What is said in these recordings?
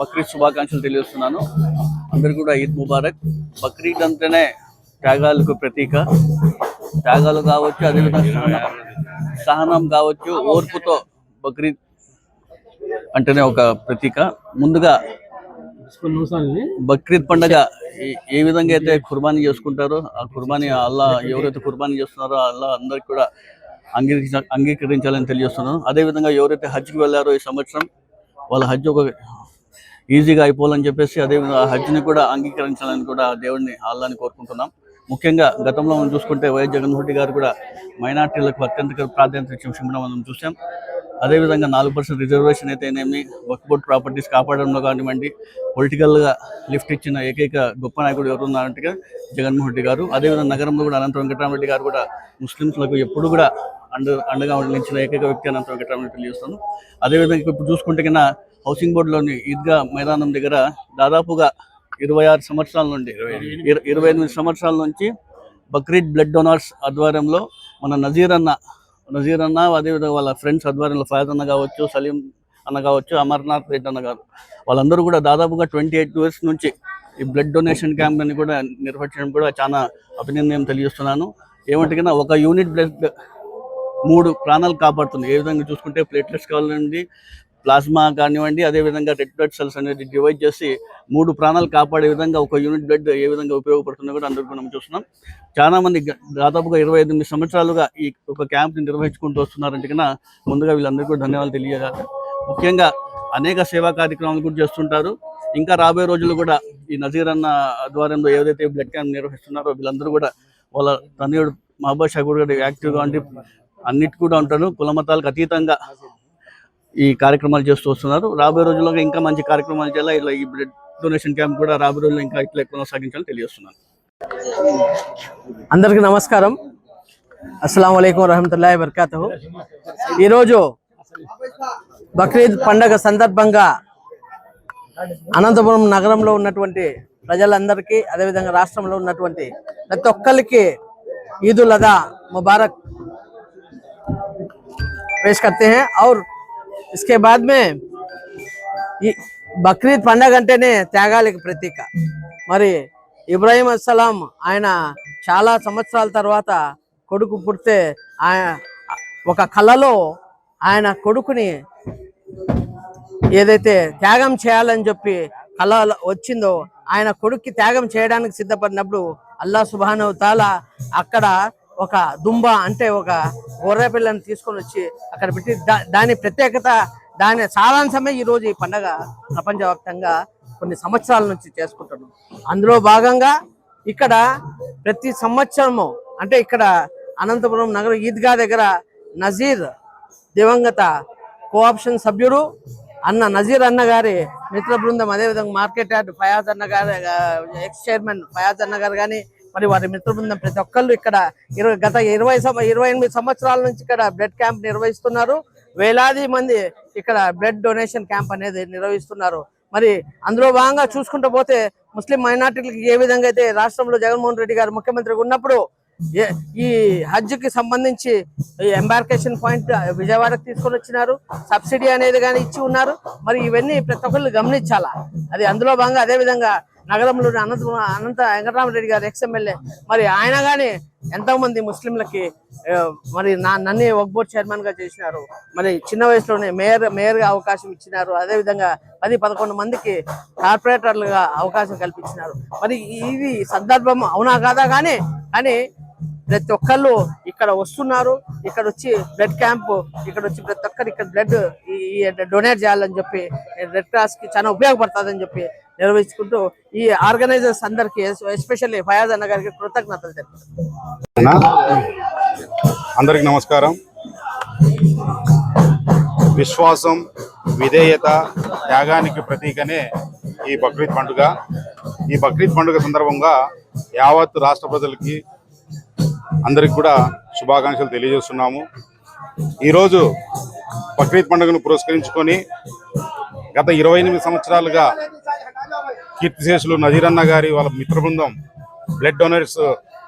బక్రీద్ శుభాకాంక్షలు తెలియజేస్తున్నాను. అందరికీ కూడా ఈద్ ముబారక్. బక్రీద్ అంటేనే త్యాగాలకు ప్రతీక. త్యాగాలు కావచ్చు, అదేవిధంగా సహనం కావచ్చు, ఓర్పుతో బక్రీద్ అంటేనే ఒక ప్రతీక. ముందుగా బక్రీద్ పండుగ ఏ విధంగా అయితే కుర్బానీ చేసుకుంటారో ఆ కుర్బానీ అల్లా ఎవరైతే కుర్బానీ చేస్తున్నారో అల్లా అందరికి కూడా అంగీకరించాలని తెలియజేస్తున్నాను. అదేవిధంగా ఎవరైతే హజ్కి వెళ్ళారో ఈ సంవత్సరం వాళ్ళ హజ్ ఒక ఈజీగా అయిపోవాలని చెప్పేసి అదేవిధంగా ఆ హజ్ని కూడా అంగీకరించాలని కూడా దేవుడిని అల్లాని కోరుకుంటున్నాం. ముఖ్యంగా గతంలో మనం చూసుకుంటే వైఎస్ జగన్మోహన్ రెడ్డి గారు కూడా మైనార్టీలకు అత్యంత ప్రాధాన్యత ఇచ్చిన విషయం మనం చూసాం. అదేవిధంగా 4% రిజర్వేషన్ అయితేనేమి, వక్ఫ్ బోర్డ్ ప్రాపర్టీస్ కాపాడంలో కానివ్వండి, పొలిటికల్గా లిఫ్ట్ ఇచ్చిన ఏకైక గొప్ప నాయకుడు ఎవరు ఉన్నారంటే జగన్మోహన్ రెడ్డి గారు. అదేవిధంగా నగరంలో కూడా అనంత వెంకటరామరెడ్డి గారు కూడా ముస్లింస్లకు ఎప్పుడు కూడా అండగా నిలిచిన ఏకైక వ్యక్తి అనంత వెంకటరామరెడ్డి తెలియజేస్తాను. అదేవిధంగా ఇప్పుడు చూసుకుంటే కన్నా హౌసింగ్ బోర్డులోని ఈద్గా మైదానం దగ్గర దాదాపుగా 26 సంవత్సరాల నుండి 28 సంవత్సరాల నుంచి బక్రీద్ బ్లడ్ డొనార్స్ ఆధ్వర్యంలో మన నజీర్ అన్న అదేవిధంగా వాళ్ళ ఫ్రెండ్స్ ఆధ్వర్యంలో ఫయాజ్ అన్న కావచ్చు, సలీం అన్న కావచ్చు, అమర్నాథ్ రెడ్డి అన్న గారు వాళ్ళందరూ కూడా దాదాపుగా 28 years నుంచి ఈ బ్లడ్ డొనేషన్ క్యాంప్ అని కూడా నిర్వహించడం కూడా చాలా అభినందన తెలియజేస్తున్నాను. ఏమంటే కన్నా ఒక యూనిట్ బ్లడ్ 3 ప్రాణాలు కాపాడుతుంది. ఏ విధంగా చూసుకుంటే ప్లేట్లెట్స్ కావాలండి, ప్లాస్మా కానివ్వండి, అదేవిధంగా రెడ్ బ్లడ్ సెల్స్ అనేది డివైడ్ చేసి 3 ప్రాణాలు కాపాడే విధంగా ఒక యూనిట్ బ్లడ్ ఏ విధంగా ఉపయోగపడుతుందో కూడా అందరికీ మనం చూస్తున్నాం. చాలా మంది దాదాపుగా 28 సంవత్సరాలుగా ఈ ఒక క్యాంప్ని నిర్వహించుకుంటూ వస్తున్నారంటే కన్నా ముందుగా వీళ్ళందరికీ కూడా ధన్యవాదాలు తెలియజేయాలి. ముఖ్యంగా అనేక సేవా కార్యక్రమాలు కూడా చేస్తుంటారు. ఇంకా రాబోయే రోజులు కూడా ఈ నజీర్ అన్న ఆధ్వర్యంలో ఏదైతే బ్లడ్ క్యాంప్ నిర్వహిస్తున్నారో వీళ్ళందరూ కూడా వాళ్ళ తనయుడు మహబూబ్ షా కూడా యాక్టివ్గా ఉండి అన్నిటి కూడా ఉంటారు. కుల మతాలకు అతీతంగా ఈ కార్యక్రమాలు చేస్తూ వస్తున్నారు. రాబోయే రోజుల్లో ఇంకా మంచి కార్యక్రమాలు చేయాలి. ఇలా ఈ బ్లడ్ డొనేషన్ క్యాంప్ కూడా రాబోయే రోజుల్లో ఇంకా ఇట్లా కొనసాగించాలని తెలియజేస్తున్నాను. అందరికీ నమస్కారం. అస్సలాము అలైకుం వరహమతుల్లాహి వబరకాతుహు. ఈరోజు బక్రీద్ పండగ సందర్భంగా అనంతపురం నగరంలో ఉన్నటువంటి ప్రజలందరికీ, అదేవిధంగా రాష్ట్రంలో ఉన్నటువంటి ప్రతి ఒక్కరికి ఈదుల్ అదా मुबारक पेश करते हैं। और इसके बाद में బక్రీద్ పండగ అంటేనే త్యాగాలకు ప్రతీక. మరి ఇబ్రాహీం అస్సలాం ఆయన చాలా సంవత్సరాల తర్వాత కొడుకు పుడితే ఆయన ఒక కళలో ఆయన కొడుకుని ఏదైతే త్యాగం చేయాలని చెప్పి కళ వచ్చిందో ఆయన కొడుక్కి త్యాగం చేయడానికి సిద్ధపడినప్పుడు అల్లాహ్ సుబ్హానహు తాలా అక్కడ ఒక దుంబ అంటే ఒక గొర్రె పిల్లని తీసుకొని వచ్చి అక్కడ పెట్టి దాని ప్రత్యేకత, దాని సారాంశమే ఈరోజు ఈ పండగ ప్రపంచవ్యాప్తంగా కొన్ని సంవత్సరాల నుంచి చేసుకుంటున్నాం. అందులో భాగంగా ఇక్కడ ప్రతి సంవత్సరము అంటే ఇక్కడ అనంతపురం నగర ఈద్గా దగ్గర నజీర్ దివంగత కోఆప్షన్ సభ్యుడు అన్న నజీర్ అన్న గారి మిత్ర బృందం, అదేవిధంగా మార్కెట్ యార్డ్ ఫయాజ్ అన్న గారు, ఎక్స్ చైర్మన్ ఫయాజ్ అన్న గారు కానీ మరి వారి మిత్ర బృందం ప్రతి ఒక్కళ్ళు ఇక్కడ గత 28 సంవత్సరాల నుంచి ఇక్కడ బ్లడ్ క్యాంప్ నిర్వహిస్తున్నారు. వేలాది మంది ఇక్కడ బ్లడ్ డొనేషన్ క్యాంప్ అనేది నిర్వహిస్తున్నారు. మరి అందులో భాగంగా చూసుకుంటూ పోతే ముస్లిం మైనార్టీలకు ఏ విధంగా అయితే రాష్ట్రంలో జగన్మోహన్ రెడ్డి గారు ముఖ్యమంత్రిగా ఉన్నప్పుడు ఈ హజ్కి సంబంధించి ఎంబార్కేషన్ పాయింట్ విజయవాడకు తీసుకొని వచ్చినారు, సబ్సిడీ అనేది కానీ ఇచ్చి ఉన్నారు. మరి ఇవన్నీ ప్రతి ఒక్కళ్ళు గమనించాలా. అది అందులో భాగంగా అదేవిధంగా నగరంలోని అనంత వెంకటరామరెడ్డి గారు ఎక్స్ఎమ్మెల్యే, మరి ఆయన కానీ ఎంతో మంది ముస్లింలకి మరి నన్ను వక్ఫ్ బోర్డ్ చైర్మన్ గా చేసినారు. మరి చిన్న వయసులోనే మేయర్గా అవకాశం ఇచ్చినారు. అదేవిధంగా 10-11 మందికి కార్పొరేటర్లుగా అవకాశం కల్పించినారు. మరి ఇది సందర్భం అవునా కాదా కానీ ప్రతి ఒక్కళ్ళు ఇక్కడ వస్తున్నారు. ఇక్కడ వచ్చి బ్లడ్ క్యాంప్ ఇక్కడ వచ్చి ప్రతి ఒక్కరు ఇక్కడ బ్లడ్ డొనేట్ చేయాలని చెప్పి రెడ్ క్రాస్ కి చాలా ఉపయోగపడుతుందని చెప్పి నిర్వహించుకుంటూ ఈ ఆర్గనైజర్స్ అందరికి ఎస్పెషల్లీ ఫయాజ్ అన్న గారికి కృతజ్ఞతలు తెలుపుతున్నాను. అందరికి నమస్కారం. విశ్వాసం, విధేయత, త్యాగానికి ప్రతీకనే ఈ బక్రీద్ పండుగ. ఈ బక్రీద్ పండుగ సందర్భంగా యావత్ రాష్ట్ర ప్రజలకి అందరికి కూడా శుభాకాంక్షలు తెలియజేస్తున్నాము. ఈరోజు బక్రీద్ పండుగను పురస్కరించుకొని గత 28 సంవత్సరాలుగా కీర్తిశేషులు నజీర్ అన్న గారి వాళ్ళ మిత్ర బృందం బ్లడ్ డొనేట్స్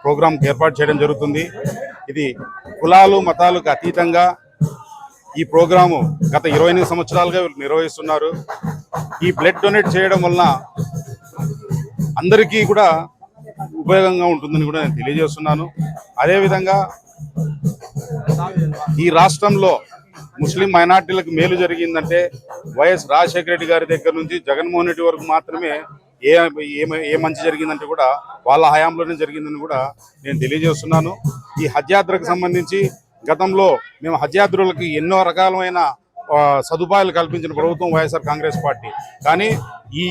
ప్రోగ్రాంకి ఏర్పాటు చేయడం జరుగుతుంది. ఇది కులాలు మతాలకు అతీతంగా ఈ ప్రోగ్రాము గత 28 సంవత్సరాలుగా వీళ్ళు నిర్వహిస్తున్నారు. ఈ బ్లడ్ డొనేట్ చేయడం వలన అందరికీ కూడా ఉపయోగంగా ఉంటుందని కూడా నేను తెలియజేస్తున్నాను. అదేవిధంగా ఈ రాష్ట్రంలో ముస్లిం మైనార్టీలకు మేలు జరిగిందంటే వైఎస్ రాజశేఖర రెడ్డి గారి దగ్గర నుంచి జగన్మోహన్ రెడ్డి వరకు మాత్రమే ఏ మంచి జరిగిందంటే కూడా వాళ్ళ హయాంలోనే జరిగిందని కూడా నేను తెలియజేస్తున్నాను. ఈ హజ్ యాత్రకు సంబంధించి గతంలో మేము హజ్ యాత్రులకి ఎన్నో రకాలమైన సదుపాయాలు కల్పించిన ప్రభుత్వం వైఎస్ఆర్ కాంగ్రెస్ పార్టీ. కానీ ఈ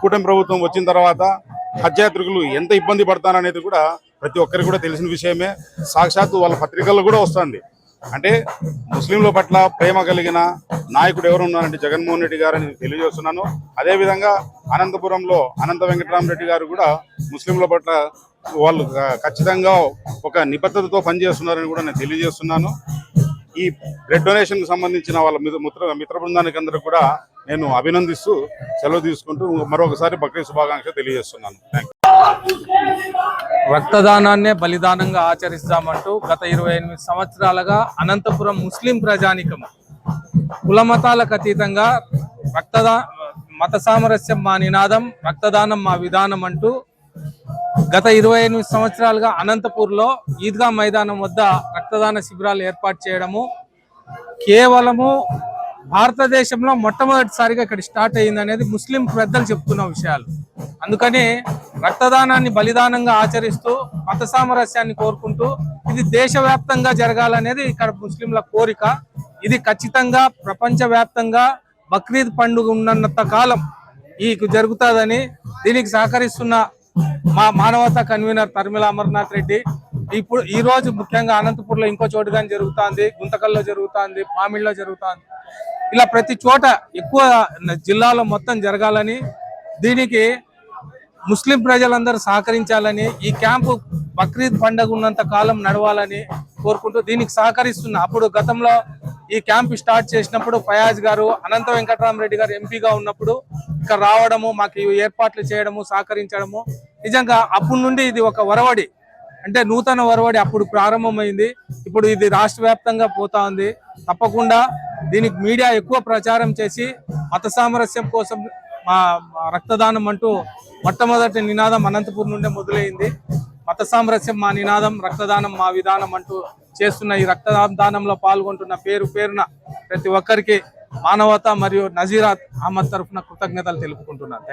కూటమి ప్రభుత్వం వచ్చిన తర్వాత హజ్ యాత్రికులు ఎంత ఇబ్బంది పడతారనేది కూడా ప్రతి ఒక్కరికి కూడా తెలిసిన విషయమే. సాక్షాత్తు వాళ్ళ పత్రికల్లో కూడా వస్తుంది. అంటే ముస్లింల పట్ల ప్రేమ కలిగిన నాయకుడు ఎవరు ఉన్నారంటే జగన్మోహన్ రెడ్డి గారు అని తెలియజేస్తున్నాను. అదేవిధంగా అనంతపురంలో అనంత వెంకటరామరెడ్డి గారు కూడా ముస్లింల పట్ల వాళ్ళు ఖచ్చితంగా ఒక నిబద్ధతతో పనిచేస్తున్నారని కూడా నేను తెలియజేస్తున్నాను. ఈ బ్లడ్ డొనేషన్ కు సంబంధించిన వాళ్ళ మిత్ర బృందానికి అందరూ కూడా నేను అభినందిస్తూ సెలవు తీసుకుంటూ మరొకసారి బక్రీద్ శుభాకాంక్షలు తెలియజేస్తున్నాను. Thank you. రక్తదానాన్నే బలిదానంగా ఆచరిస్తామంటూ గత 28 సంవత్సరాలుగా అనంతపురం ముస్లిం ప్రజానికం కులమతాలకు అతీతంగా మత సామరస్యం మా నినాదం, రక్తదానం మా విధానం అంటూ గత 28 సంవత్సరాలుగా అనంతపూర్లో ఈద్గా మైదానం వద్ద రక్తదాన శిబిరాలు ఏర్పాటు చేయడము కేవలము భారతదేశంలో మొట్టమొదటిసారిగా ఇక్కడ స్టార్ట్ అయ్యింది అనేది ముస్లిం పెద్దలు చెప్తున్న విషయాలు. అందుకని రక్తదానాన్ని బలిదానంగా ఆచరిస్తూ మత సామరస్యాన్ని కోరుకుంటూ ఇది దేశవ్యాప్తంగా జరగాలనేది ఇక్కడ ముస్లింల కోరిక. ఇది ఖచ్చితంగా ప్రపంచవ్యాప్తంగా బక్రీద్ పండుగ ఉన్నంత కాలం ఈ జరుగుతుందని దీనికి సహకరిస్తున్న మా మానవతా కన్వీనర్ తర్మిల అమర్నాథ్ రెడ్డి ఇప్పుడు ఈ రోజు ముఖ్యంగా అనంతపూర్లో ఇంకో చోటు కానీ జరుగుతుంది, గుంతకల్లో జరుగుతుంది, పామిడిలో జరుగుతుంది. ఇలా ప్రతి చోట ఎక్కువ జిల్లాలో మొత్తం జరగాలని, దీనికి ముస్లిం ప్రజలందరూ సహకరించాలని, ఈ క్యాంపు బక్రీద్ పండుగ ఉన్నంత కాలం నడవాలని కోరుకుంటూ దీనికి సహకరిస్తున్నా. అప్పుడు గతంలో ఈ క్యాంప్ స్టార్ట్ చేసినప్పుడు ఫయాజ్ గారు, అనంత వెంకటరామరెడ్డి గారు ఎంపీగా ఉన్నప్పుడు ఇక్కడ రావడము, మాకు ఏర్పాట్లు చేయడము, సహకరించడము, నిజంగా అప్పటి నుండి ఇది ఒక వరవడి, అంటే నూతన వరవడి అప్పుడు ప్రారంభమైంది. ఇప్పుడు ఇది రాష్ట్ర వ్యాప్తంగా పోతా ఉంది. తప్పకుండా దీనికి మీడియా ఎక్కువ ప్రచారం చేసి మత సామరస్యం కోసం మా రక్తదానం అంటూ మొట్టమొదటి నినాదం అనంతపూర్ నుండే మొదలైంది. మత సామరస్యం మా నినాదం, రక్తదానం మా విధానం అంటూ చేస్తున్న ఈ రక్తదానంలో పాల్గొంటున్న పేరున ప్రతి ఒక్కరికి మానవత మరియు నజీరాత్ అహ్మద్ తరఫున కృతజ్ఞతలు తెలుపుకుంటున్నాను.